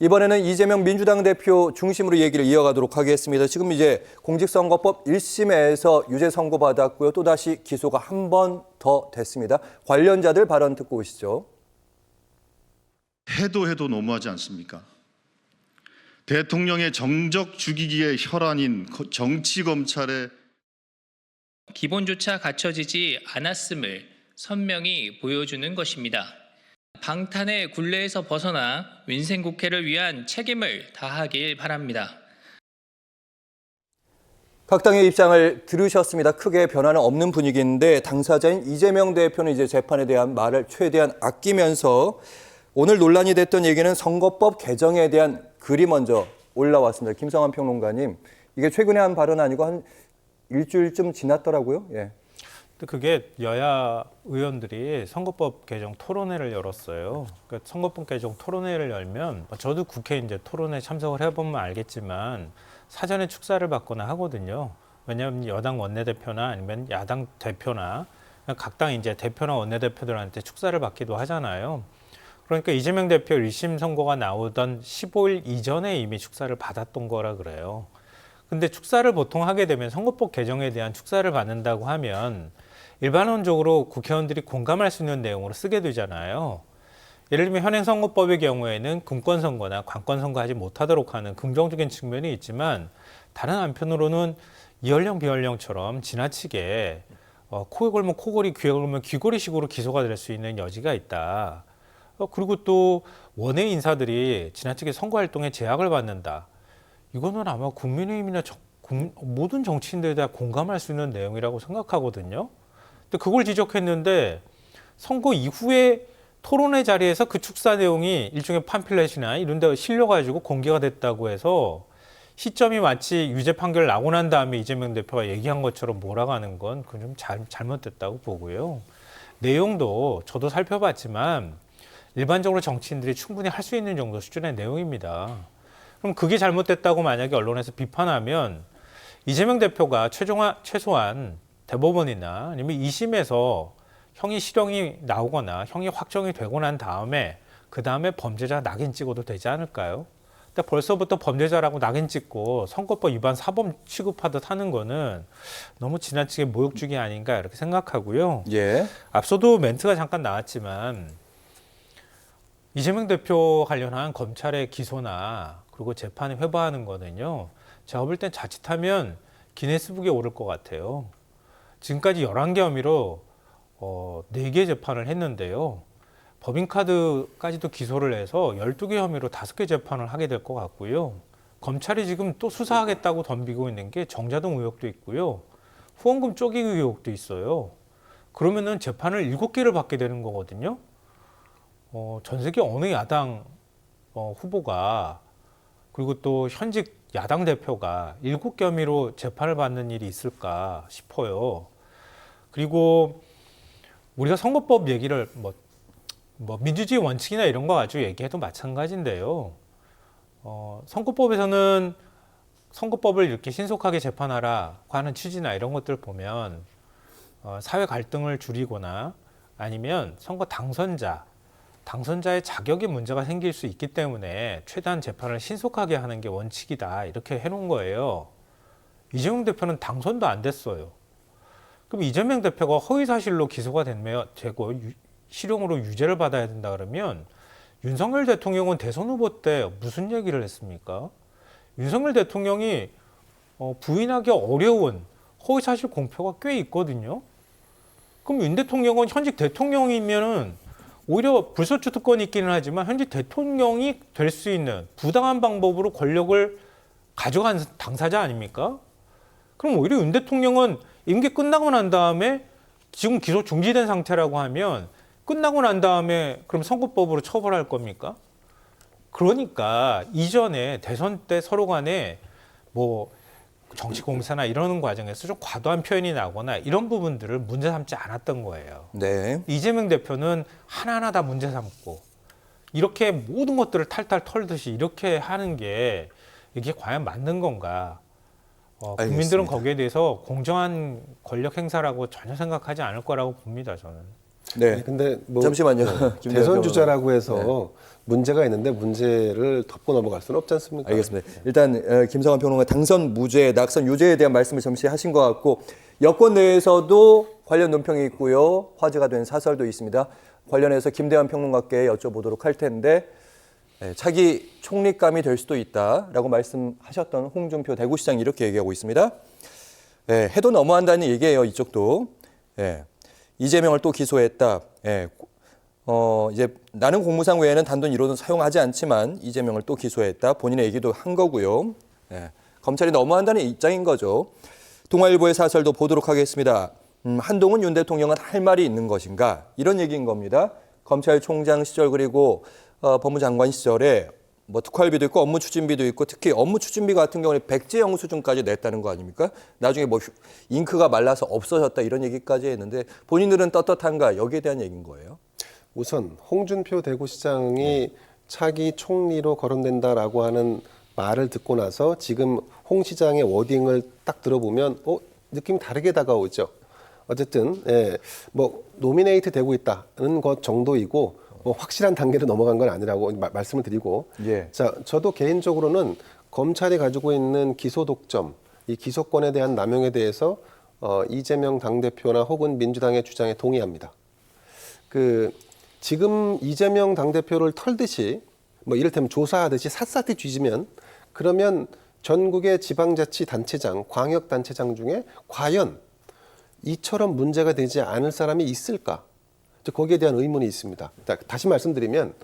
이번에는 이재명 민주당 대표 중심으로 얘기를 이어가도록 하겠습니다. 지금 이제 공직선거법 1심에서 유죄 선고받았고요. 또다시 기소가 한 번 더 됐습니다. 관련자들 발언 듣고 오시죠. 해도 너무하지 않습니까? 대통령의 정적 죽이기의 혈안인 정치검찰의 기본조차 갖춰지지 않았음을 선명히 보여주는 것입니다. 방탄의 굴레에서 벗어나 민생국회를 위한 책임을 다하길 바랍니다. 각 당의 입장을 들으셨습니다. 크게 변화는 없는 분위기인데 당사자인 이재명 대표는 이제 재판에 대한 말을 최대한 아끼면서 오늘 논란이 됐던 얘기는 선거법 개정에 대한 글이 먼저 올라왔습니다. 김성환 평론가님, 이게 최근에 한 발언 아니고 한 일주일쯤 지났더라고요. 예. 그게 여야 의원들이 선거법 개정 토론회를 열었어요. 그러니까 선거법 개정 토론회를 열면 저도 국회 이제 토론회 참석을 해보면 알겠지만 사전에 축사를 받거나 하거든요. 왜냐하면 여당 원내대표나 아니면 야당 대표나 각 당 이제 대표나 원내대표들한테 축사를 받기도 하잖아요. 그러니까 이재명 대표 1심 선고가 나오던 15일 이전에 이미 축사를 받았던 거라 그래요. 근데 축사를 보통 하게 되면 선거법 개정에 대한 축사를 받는다고 하면 일반론적으로 국회의원들이 공감할 수 있는 내용으로 쓰게 되잖아요. 예를 들면 현행 선거법의 경우에는 금권선거나 관권선거 하지 못하도록 하는 긍정적인 측면이 있지만 다른 한편으로는 이연령 비연령처럼 지나치게 코에 걸면 코골이, 귀에 걸면 귀걸이식으로 기소가 될 수 있는 여지가 있다. 그리고 또 원외 인사들이 지나치게 선거활동에 제약을 받는다. 이거는 아마 국민의힘이나 모든 정치인들이 다 공감할 수 있는 내용이라고 생각하거든요. 근데 그걸 지적했는데 선거 이후에 토론회 자리에서 그 축사 내용이 일종의 팜플렛이나 이런 데 실려가지고 공개가 됐다고 해서 시점이 마치 유죄 판결 나고 난 다음에 이재명 대표가 얘기한 것처럼 몰아가는 건 그건 좀 잘못됐다고 보고요. 내용도 저도 살펴봤지만 일반적으로 정치인들이 충분히 할 수 있는 정도 수준의 내용입니다. 그럼 그게 잘못됐다고 만약에 언론에서 비판하면 이재명 대표가 최소한 대법원이나 아니면 2심에서 형이 실형이 나오거나 형이 확정이 되고 난 다음에 그 다음에 범죄자 낙인 찍어도 되지 않을까요? 근데 벌써부터 범죄자라고 낙인 찍고 선거법 위반 사범 취급하듯 하는 거는 너무 지나치게 모욕주기 아닌가 이렇게 생각하고요. 예. 앞서도 멘트가 잠깐 나왔지만 이재명 대표 관련한 검찰의 기소나 그리고 재판을 회부하는 거는요. 제가 볼 땐 자칫하면 기네스북에 오를 것 같아요. 지금까지 11개 혐의로 4개 재판을 했는데요. 법인카드까지도 기소를 해서 12개 혐의로 5개 재판을 하게 될 것 같고요. 검찰이 지금 또 수사하겠다고 덤비고 있는 게 정자동 의혹도 있고요. 후원금 쪼개기 의혹도 있어요. 그러면은 재판을 7개를 받게 되는 거거든요. 전 세계 어느 야당 후보가 그리고 또 현직 야당 대표가 7개 혐의로 재판을 받는 일이 있을까 싶어요. 그리고 우리가 선거법 얘기를 민주주의 원칙이나 이런 거 가지고 얘기해도 마찬가지인데요. 선거법에서는 선거법을 이렇게 신속하게 재판하라고 하는 취지나 이런 것들 보면 사회 갈등을 줄이거나 아니면 선거 당선자의 자격에 문제가 생길 수 있기 때문에 최대한 재판을 신속하게 하는 게 원칙이다 이렇게 해놓은 거예요. 이재명 대표는 당선도 안 됐어요. 그럼 이재명 대표가 허위사실로 기소가 되고 실형으로 유죄를 받아야 된다 그러면 윤석열 대통령은 대선 후보 때 무슨 얘기를 했습니까? 윤석열 대통령이 부인하기 어려운 허위사실 공표가 꽤 있거든요. 그럼 윤 대통령은 현직 대통령이면은 오히려 불소추 특권이 있기는 하지만 현직 대통령이 될 수 있는 부당한 방법으로 권력을 가져간 당사자 아닙니까? 그럼 오히려 윤 대통령은 임기 끝나고 난 다음에 지금 기소 중지된 상태라고 하면 끝나고 난 다음에 그럼 선거법으로 처벌할 겁니까? 그러니까 이전에 대선 때 서로 간에 정치 공세나 이러는 과정에서 좀 과도한 표현이 나거나 이런 부분들을 문제 삼지 않았던 거예요. 네. 이재명 대표는 하나하나 다 문제 삼고 이렇게 모든 것들을 탈탈 털듯이 이렇게 하는 게 이게 과연 맞는 건가? 국민들은 거기에 대해서 공정한 권력 행사라고 전혀 생각하지 않을 거라고 봅니다, 저는. 네. 근데 뭐 잠시만요. 김대현 대선 변호사. 주자라고 해서 문제가 있는데 문제를 덮고 넘어갈 수는 없지 않습니까? 알겠습니다. 일단 김성환 평론가 당선 무죄, 낙선 유죄에 대한 말씀을 잠시 하신 것 같고 여권 내에서도 관련 논평이 있고요. 화제가 된 사설도 있습니다. 관련해서 김대환 평론가께 여쭤보도록 할 텐데 차기 총리감이 될 수도 있다라고 말씀하셨던 홍준표 대구시장이 이렇게 얘기하고 있습니다. 해도 너무한다는 얘기예요. 이쪽도. 이재명을 또 기소했다. 이제 나는 공무상 외에는 단돈 1호는 사용하지 않지만 이재명을 또 기소했다. 본인의 얘기도 한 거고요. 검찰이 너무한다는 입장인 거죠. 동아일보의 사설도 보도록 하겠습니다. 한동훈 윤 대통령은 할 말이 있는 것인가? 이런 얘기인 겁니다. 검찰총장 시절 그리고 법무장관 시절에 뭐 특활비도 있고 업무 추진비도 있고 특히 업무 추진비 같은 경우는 백지영 수준까지 냈다는 거 아닙니까? 나중에 뭐 잉크가 말라서 없어졌다 이런 얘기까지 했는데 본인들은 떳떳한가? 여기에 대한 얘기인 거예요. 우선 홍준표 대구시장이 차기 총리로 거론된다라고 하는 말을 듣고 나서 지금 홍 시장의 워딩을 딱 들어보면 느낌이 다르게 다가오죠. 어쨌든 뭐 노미네이트 되고 있다는 것 정도이고 뭐 확실한 단계로 넘어간 건 아니라고 말씀을 드리고 자, 저도 개인적으로는 검찰이 가지고 있는 기소 독점, 이 기소권에 대한 남용에 대해서 이재명 당대표나 혹은 민주당의 주장에 동의합니다. 지금 이재명 당대표를 털듯이 뭐 이를테면 조사하듯이 샅샅이 뒤지면 그러면 전국의 지방자치단체장, 광역단체장 중에 과연 이처럼 문제가 되지 않을 사람이 있을까? 거기에 대한 의문이 있습니다. 다시 말씀드리면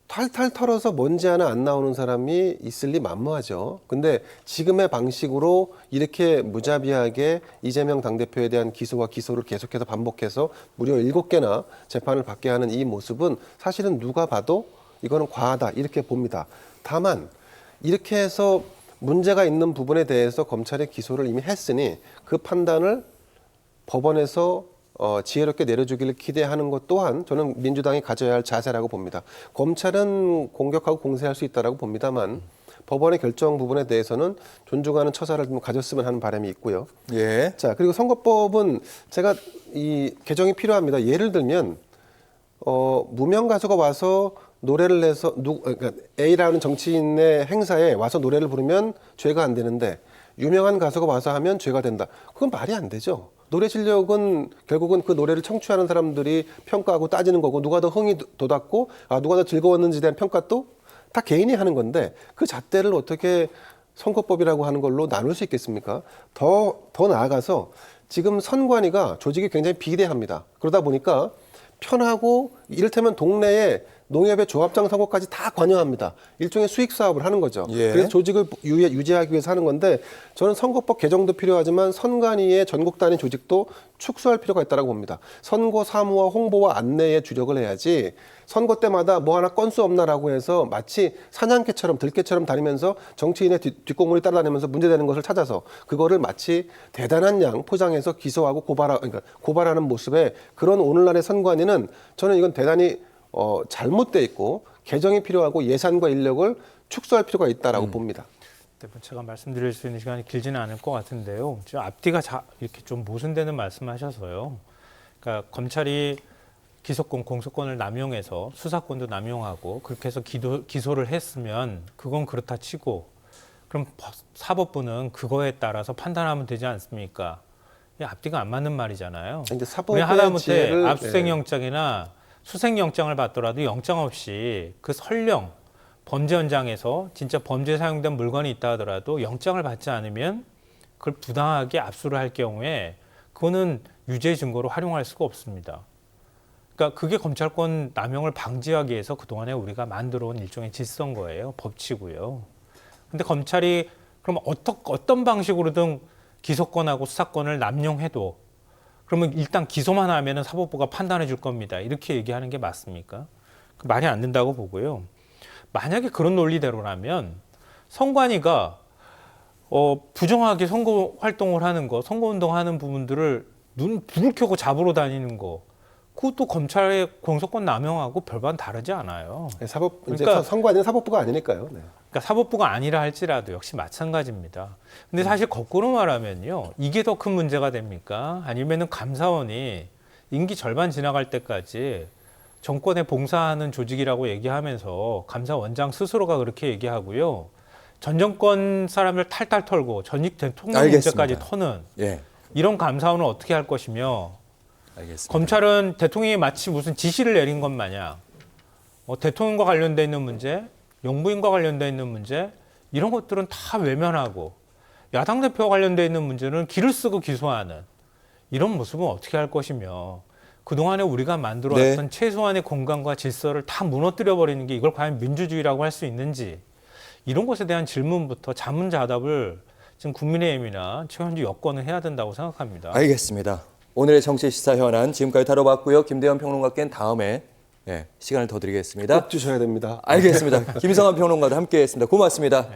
탈탈 털어서 먼지 하나 안 나오는 사람이 있을 리 만무하죠. 근데 지금의 방식으로 이렇게 무자비하게 이재명 당대표에 대한 기소와 기소를 계속해서 반복해서 무려 7개나 재판을 받게 하는 이 모습은 사실은 누가 봐도 이거는 과하다 이렇게 봅니다. 다만 이렇게 해서 문제가 있는 부분에 대해서 검찰이 기소를 이미 했으니 그 판단을 법원에서 지혜롭게 내려주기를 기대하는 것 또한 저는 민주당이 가져야 할 자세라고 봅니다. 검찰은 공격하고 공세할 수 있다라고 봅니다만 법원의 결정 부분에 대해서는 존중하는 처사를 좀 가졌으면 하는 바람이 있고요. 자, 그리고 선거법은 제가 이 개정이 필요합니다. 예를 들면 무명 가수가 와서 노래를 해서 그러니까 A라는 정치인의 행사에 와서 노래를 부르면 죄가 안 되는데 유명한 가수가 와서 하면 죄가 된다. 그건 말이 안 되죠. 노래 실력은 결국은 그 노래를 청취하는 사람들이 평가하고 따지는 거고 누가 더 흥이 돋았고 누가 더 즐거웠는지에 대한 평가도 다 개인이 하는 건데 그 잣대를 어떻게 선거법이라고 하는 걸로 나눌 수 있겠습니까? 더 나아가서 지금 선관위가 조직이 굉장히 비대합니다. 그러다 보니까 편하고 이를테면 동네에 농협의 조합장 선거까지 다 관여합니다. 일종의 수익 사업을 하는 거죠. 그래서 조직을 유지하기 위해서 하는 건데 저는 선거법 개정도 필요하지만 선관위의 전국 단위 조직도 축소할 필요가 있다고 봅니다. 선거 사무와 홍보와 안내에 주력을 해야지 선거 때마다 뭐 하나 건수 없나라고 해서 마치 사냥개처럼 들개처럼 다니면서 정치인의 뒷공문이 따라다니면서 문제되는 것을 찾아서 그거를 마치 대단한 양 포장해서 기소하고 그러니까 고발하는 모습에 그런 오늘날의 선관위는 저는 이건 대단히 잘못돼 있고 개정이 필요하고 예산과 인력을 축소할 필요가 있다라고 봅니다. 제가 말씀드릴 수 있는 시간이 길지는 않을 것 같은데요. 지금 앞뒤가 이렇게 좀 모순되는 말씀하셔서요. 그러니까 검찰이 기소권, 공소권을 남용해서 수사권도 남용하고 그렇게 해서 기소를 했으면 그건 그렇다 치고 그럼 사법부는 그거에 따라서 판단하면 되지 않습니까? 앞뒤가 안 맞는 말이잖아요. 우리 하다못해 압수수색영장이나 수색영장을 받더라도 영장 없이 그 설령 범죄 현장에서 진짜 범죄에 사용된 물건이 있다 하더라도 영장을 받지 않으면 그걸 부당하게 압수를 할 경우에 그거는 유죄 증거로 활용할 수가 없습니다. 그러니까 그게 검찰권 남용을 방지하기 위해서 그동안에 우리가 만들어온 일종의 질서인 거예요. 법치고요. 근데 검찰이 그럼 어떤 방식으로든 기소권하고 수사권을 남용해도 그러면 일단 기소만 하면은 사법부가 판단해 줄 겁니다. 이렇게 얘기하는 게 맞습니까? 말이 안 된다고 보고요. 만약에 그런 논리대로라면 선관위가 부정하게 선거 활동을 하는 거, 선거 운동하는 부분들을 불을 켜고 잡으러 다니는 거, 그것도 검찰의 공소권 남용하고 별반 다르지 않아요. 그러니까 선관위는 사법부가 아니니까요. 그러니까 사법부가 아니라 할지라도 역시 마찬가지입니다. 근데 사실 거꾸로 말하면요, 이게 더 큰 문제가 됩니까? 아니면은 감사원이 임기 절반 지나갈 때까지 정권에 봉사하는 조직이라고 얘기하면서 감사원장 스스로가 그렇게 얘기하고요. 전 정권 사람들 탈탈 털고 전직 대통령 알겠습니다. 문제까지 터는 예, 이런 감사원은 어떻게 할 것이며 알겠습니다. 검찰은 대통령이 마치 무슨 지시를 내린 것 마냥 대통령과 관련돼 있는 문제, 영부인과 관련돼 있는 문제 이런 것들은 다 외면하고 야당 대표와 관련돼 있는 문제는 기를 쓰고 기소하는 이런 모습은 어떻게 할 것이며 그동안에 우리가 만들어왔던 최소한의 공간과 질서를 다 무너뜨려버리는 게 이걸 과연 민주주의라고 할 수 있는지 이런 것에 대한 질문부터 자문자답을 지금 국민의힘이나 최현주 여권은 해야 된다고 생각합니다. 알겠습니다. 오늘의 정치 시사 현안 지금까지 다뤄봤고요. 김대현 평론가께는 다음에 시간을 더 드리겠습니다. 꼭 주셔야 됩니다. 알겠습니다. 김성환 평론가도 함께했습니다. 고맙습니다.